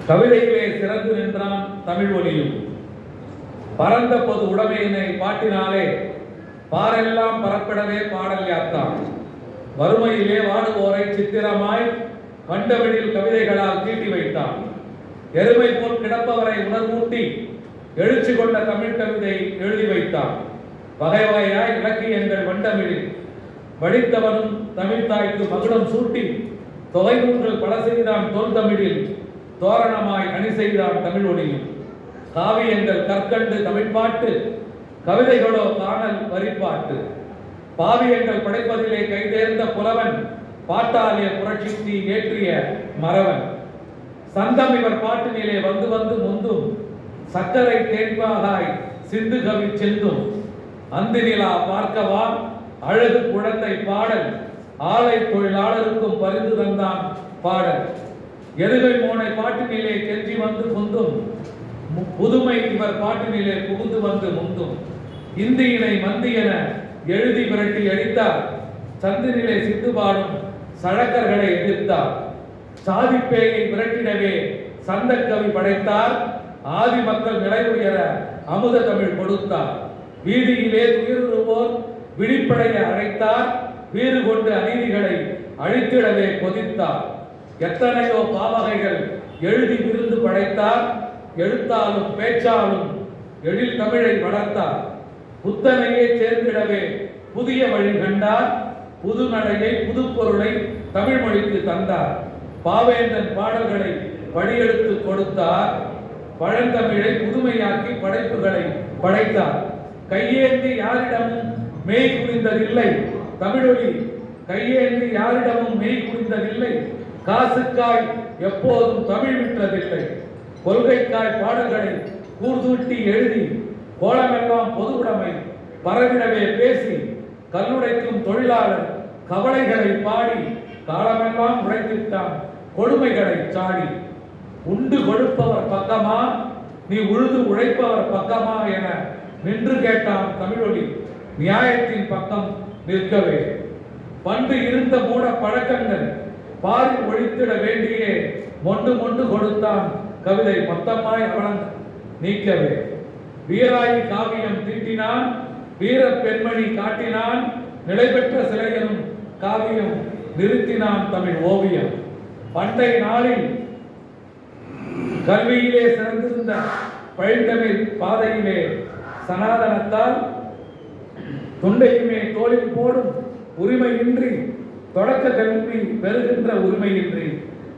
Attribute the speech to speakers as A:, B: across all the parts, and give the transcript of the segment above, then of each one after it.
A: கவிதையிலே சிறந்து நின்றான் தமிழ் ஒலியும். பரந்த பொது உடைமையினை பாட்டினாலே பாரெல்லாம் பரப்பிடவே பாடல் யாத்தான். வறுமையிலே வாடுவோரை சித்திரமாய் கண்டவழியில் கவிதைகளால் தீட்டி வைத்தான். எருமை போல் கிடப்பவரை உணர்வூட்டி எழுச்சி கொண்ட தமிழ் கவிதை எழுதி வைத்தான். வகை வகையாய் இலக்கியங்கள் வண்டமிழில் வடித்தவனும் தமிழ் தாய்க்கு மகுடம் சூட்டி தொகை நூல்கள் பல செய்தான் தோல் தமிழில் தோரணமாய் அணி செய்தான் தமிழ் ஒளியும். காவியங்கள் கற்கண்டு தமிழ் பாட்டு, கவிதைகளோ காணல் வரிப்பாட்டு. பாவியங்கள் படைப்பதிலே கைதேர்ந்த புலவன், பாட்டாலே புரட்சி ஏற்றிய மறவன். சந்தம் இவர் பாட்டினிலே வந்து வந்து முந்தும், சக்கரை தேன்பாகாய் சிந்து கவி செந்தும். அந்து நிலா பார்க்கவா அழகு குழந்தை பாடல், ஆலை தொழிலாளருக்கும் பரிந்து தந்தான் பாடல். எருகை மோனை பாட்டினிலே கெஞ்சி வந்து குந்தும், புதுமை இவர் பாட்டினிலே புகுந்து வந்து முந்தும். இந்தியினை மந்தி என எழுதி விரட்டி அடித்தார், சந்தினிலே சிந்து பாடும் சழக்கர்களை எதிர்த்தார். சாதிப்பேயை விரட்டிடவே சந்த கவி படைத்தார், ஆதி மக்கள் நிலை உயர அமுத தமிழ் கொடுத்தார். வீதியிலே துயருவோர் விழிப்படைய அழைத்தார், வீறு கொண்டு அநீதிகளை அழித்திடவே கொதித்தார். எத்தனையோ பாவகைகள் எழுதி விருந்து படைத்தார், எழுத்தாலும் பேச்சாலும் எழில் தமிழை வளர்த்தார். புத்தனையே சேர்ந்திடவே புதிய வழி கண்டார், புது நடையை புது பொருளை தமிழ் மொழிக்கு தந்தார். பாவேந்தன் பாடல்களை படியெடுத்து கொடுத்தார், பழந்தமிழை புதுமையாக்கி படைப்புகளை படைத்தார். கையேந்தி யாரிடமும் மெய் குறிந்ததில்லை தமிழொலி, கையேந்தி யாரிடமும் மெய் குறிந்ததில்லை. காசுக்காய் எப்போதும் தமிழ் விற்றதில்லை. கொள்கைக்காய் பாடல்களை கூர்தூட்டி எழுதி, கோலமெல்லாம் பொது உடைமை பரவிடவே பேசி, கல்லுடைக்கும் தொழிலாளர் கவலைகளை பாடி, காலமெல்லாம் உழைத்திட்டான் கொடுமைகளை சாடி. உண்டு கொடுப்பவர் பக்கமா நீ உழுது உழைப்பவர் பக்கமா என நின்று கேட்டான் தமிழொலி, நியாயத்தின் பக்கம் நிற்கவே. பண்டு இருந்த மூட பழக்கங்கள் பாரி ஒழித்திட வேண்டியே மொண்டு மொண்டு கொடுத்தான் கவிதை மொத்தமாய் அவளன் நீக்கவே. வீராயி காவியம் தீட்டினான், வீர பெண்மணி காட்டினான், நிலை பெற்ற சிலையனும் காவியம் நிறுத்தினான் தமிழ் ஓவியம். பண்டை நாளில் கல்வியிலே சிறந்திருந்த பழந்தமிழ் பாதையிலே சனாதனத்தால் துண்டையுமே தோளில் போடும் உரிமையின்றி, தொடக்க கல்வி பெறுகின்ற உரிமையின்றி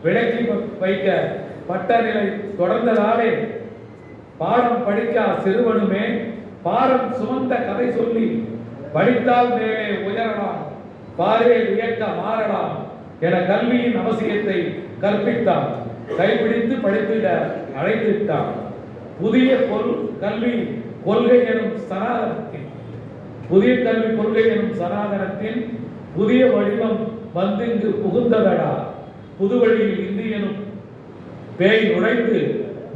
A: விலக்கி வைக்க பட்ட நிலை தொடர்ந்ததாலே, பாடம் படிக்கா சிறுவனுமே பாரம் சுமந்த கதை சொல்லி படித்தால் மேலே உயரலாம், பாரே வியக்க மாறலாம் என கல்வியின் அவசியத்தை கற்பித்தான். கைப்பிடித்து படித்திட அழைத்திட்டான். புதிய கல்வி கொள்கை எனும் சனாதனத்தின், புதிய கல்வி கொள்கை எனும் சனாதனத்தின் புதிய வடிவம் வந்திங்கு புகுந்ததடா. புது வழியில் இந்தியனும் பேய் நுழைந்து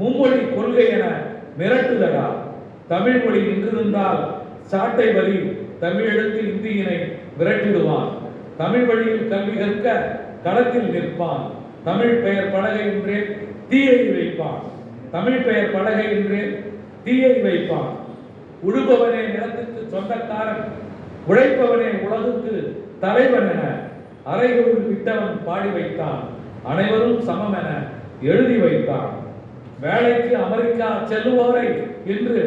A: மும்மொழி கொள்கை என மிரட்டுதடா. தமிழ் மொழி நின்றிருந்தால் சாட்டை வரி தமிழெடுத்து இந்தியினை விரட்டிடுவான். தமிழ் வழியில் கல்வி கற்க களத்தில் நிற்பான். தமிழ் பெயர் பலகை என்றே தீயை வைப்பான். தமிழ் பெயர் பலகை என்றே தீயை வைப்பான். உழுபவனே நிலத்துக்கு சொந்தக்காரன், உழைப்பவனே உலகுக்கு தலைவன் என அறைகளுள் விட்டவன் பாடி வைத்தான். அனைவரும் சமம் என எழுதி வைத்தான். வேலைக்கு அமெரிக்கா செல்லுவோரை இன்று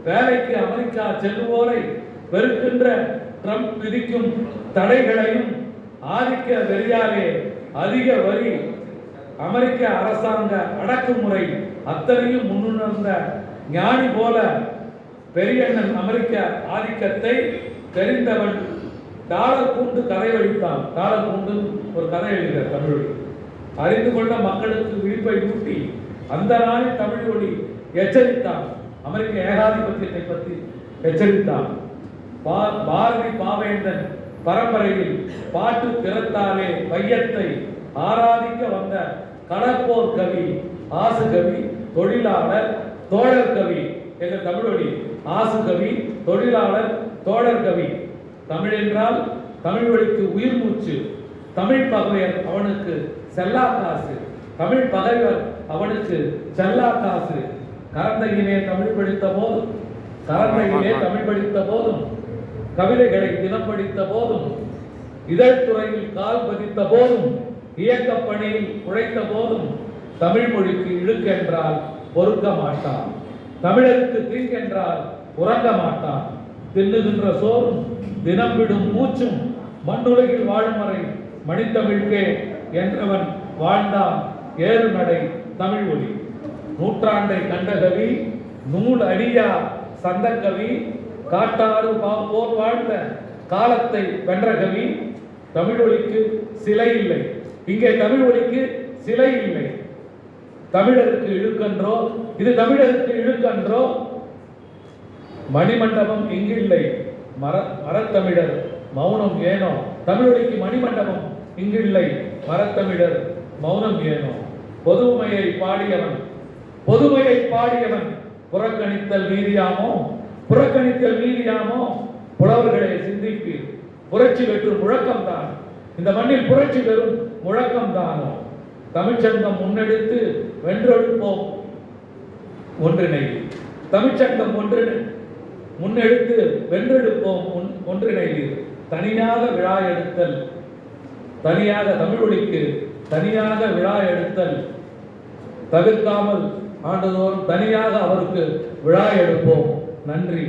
A: வேலைக்கு அமெரிக்கா செல்லுவோரை வெறுக்கின்ற ட்ரம்ப் விதிக்கும் தடைகளையும், ஆதிக்க வெறியாலே அதிக வரி, அமெரிக்க அரசாங்க அடக்குமுறை அத்தனையும் முன்னுணர்ந்த ஞானி போல பெரியண்ணன் அமெரிக்க ஆதிக்கத்தை தெரிந்தவன் டாலர் கூண்டு கதை வடித்தான். டாலர் கூண்டு ஒரு கதை எழுதினார் தமிழ். அறிந்து கொண்ட மக்களுக்கு விழிப்பை ஊட்டி அந்த நாளில் தமிழ் மொழி எச்சரித்தான். அமெரிக்க ஏகாதிபத்தியத்தை பற்றி எச்சரித்தான். பாரதி பாவேந்தன் பரம்பரையில் பாட்டு திறத்தாலே வையத்தை ஆராதிக்க வந்த கடற்போர் கவி, ஆசு கவி, தொழிலாளர், தோழர் கவி என்ற தமிழொலி. ஆசு கவி, தொழிலாளர், தோழர் கவி. தமிழ் என்றால் தமிழ் வழிக்கு உயிர் மூச்சு. தமிழ் பகைவர் அவனுக்கு செல்லா காசு. தமிழ் பகைவர் அவனுக்கு செல்லா காசு. கரந்தையிலே தமிழ் படித்த போதும், கவிதைகளை தினம் படித்த போதும், இதழ்துறையில் கால் பதித்த போதும், இயக்கப் பணியில் உழைத்த போதும் தமிழ் மொழிக்கு இழுக்கென்றால் பொறுக்க மாட்டான். தமிழருக்கு தீங்கென்றால் உறங்க மாட்டான். தின்னுகின்ற சோறும் தினம் விடும் மூச்சும் மண்ணுலகில் வாழும் வரை மணித்தமிழ்கே என்றவன் வாழ்ந்தான் ஏறு நடை தமிழ் ஒலி. நூற்றாண்டை கண்ட கவி, நூல் அடியா சந்தக்கவி, காட்டாறு போர் வாழ்ந்த காலத்தை வென்ற கவி. தமிழ் ஒலிக்கு சிலை இல்லை, இங்கே தமிழ் ஒலிக்கு சிலை இல்லை. தமிழருக்கு இழுக்கன்றோ, இது தமிழருக்கு இழுக்கன்றோ. மணிமண்டபம் இங்கில்லை, மரத்தமிழர் மௌனம் ஏனோ. தமிழொலிக்கு மணிமண்டபம் இங்கில்லை, மரத்தமிழர் மௌனம் ஏனோ. பொதுமையை பாடியவன் புறக்கணித்தல் மீறியாமோ. புலவர்களே சிந்திப்பீர், புரட்சி பெற்றும் முழக்கம்தான் இந்த மண்ணில் புரட்சி பெறும் முழக்கம்தானோ. தமிழ்ச்சங்கம் முன்னெடுத்து வென்றெடுப்போம் ஒன்றிணையில். தமிழ்ச்சங்கம் முன்னெடுத்து வென்றெடுப்போம் ஒன்றிணையில். தனியாக விழா எடுத்தல், தனியாக தமிழொலிக்கு தனியாக விழா எடுத்தல் தவிர்க்காமல் ஆண்டுதோறும் தனியாக அவருக்கு விழா எடுப்போம். நன்றி.